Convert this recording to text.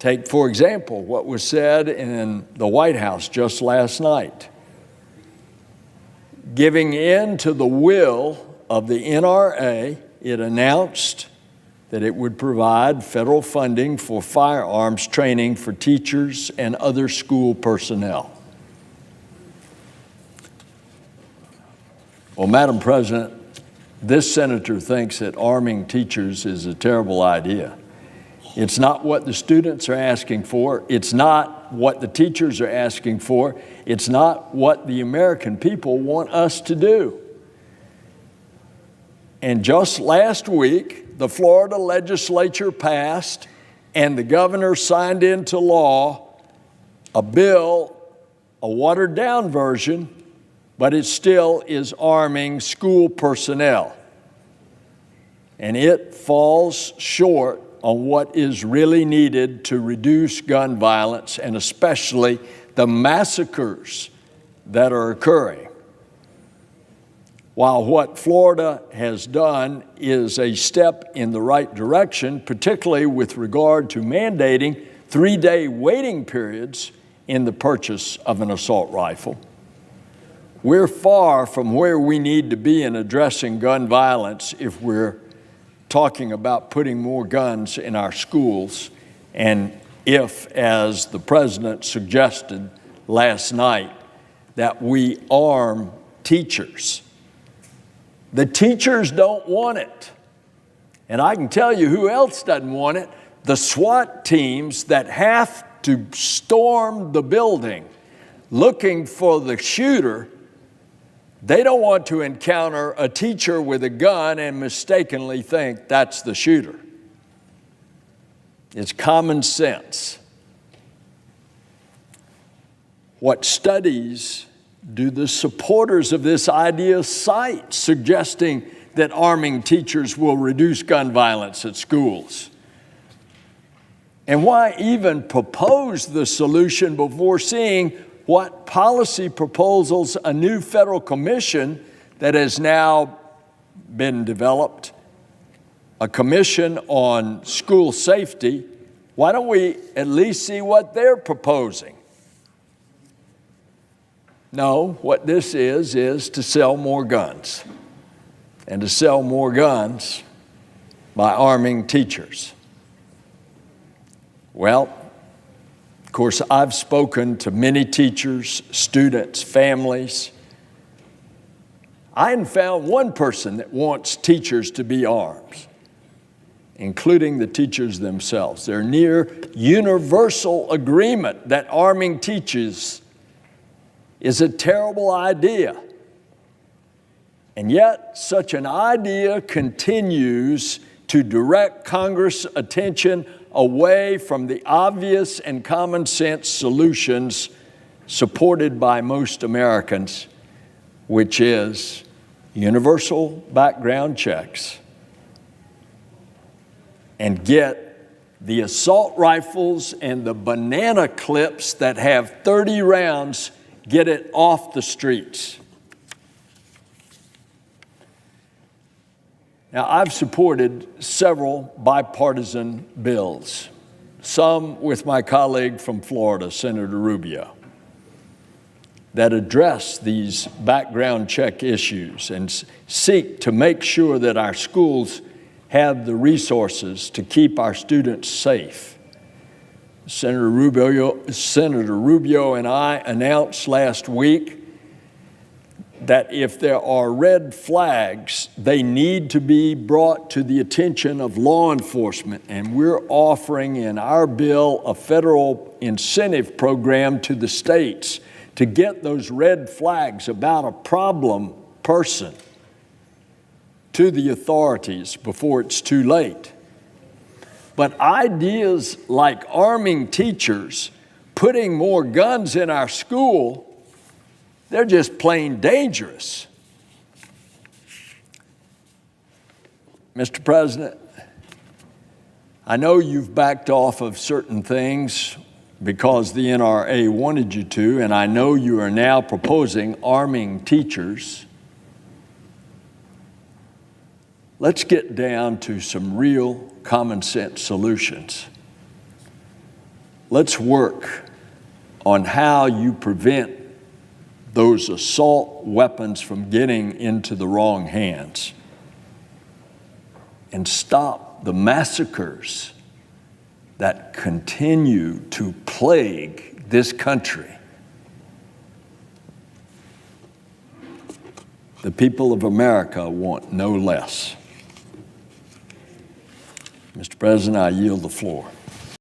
Take, for example, what was said in the White House just last night. Giving in to the will of the NRA, it announced that it would provide federal funding for firearms training for teachers and other school personnel. Well, Madam President, this senator thinks that arming teachers is a terrible idea. It's not what the students are asking for. It's not what the teachers are asking for. It's not what the American people want us to do. And just last week, the Florida legislature passed and the governor signed into law a bill, a watered down version, but it still is arming school personnel. And it falls short on what is really needed to reduce gun violence and especially the massacres that are occurring. While what Florida has done is a step in the right direction, particularly with regard to mandating 3-day waiting periods in the purchase of an assault rifle, we're far from where we need to be in addressing gun violence if we're talking about putting more guns in our schools, and if, as the president suggested last night, that we arm teachers. The teachers don't want it. And I can tell you who else doesn't want it. The SWAT teams that have to storm the building looking for the shooter, they don't want to encounter a teacher with a gun and mistakenly think that's the shooter. It's common sense. What studies do the supporters of this idea cite, suggesting that arming teachers will reduce gun violence at schools? And why even propose the solution before seeing what policy proposals a new federal commission that has now been developed, a commission on school safety, why don't we at least see what they're proposing? No, what this is to sell more guns, and to sell more guns by arming teachers. Well, of course, I've spoken to many teachers, students, families. I haven't found one person that wants teachers to be armed, including the teachers themselves. They're near universal agreement that arming teachers is a terrible idea. And yet, such an idea continues to direct Congress' attention away from the obvious and common sense solutions supported by most Americans, which is universal background checks, and get the assault rifles and the banana clips that have 30 rounds, get it off the streets. Now, I've supported several bipartisan bills, some with my colleague from Florida, Senator Rubio, that address these background check issues and seek to make sure that our schools have the resources to keep our students safe. Senator Rubio and I announced last week that if there are red flags, they need to be brought to the attention of law enforcement. And we're offering in our bill a federal incentive program to the states to get those red flags about a problem person to the authorities before it's too late. But ideas like arming teachers, putting more guns in our school, they're just plain dangerous. Mr. President, I know you've backed off of certain things because the NRA wanted you to, and I know you are now proposing arming teachers. Let's get down to some real common sense solutions. let's work on how you prevent those assault weapons from getting into the wrong hands and stop the massacres that continue to plague this country. The people of America want no less. Mr. President, I yield the floor.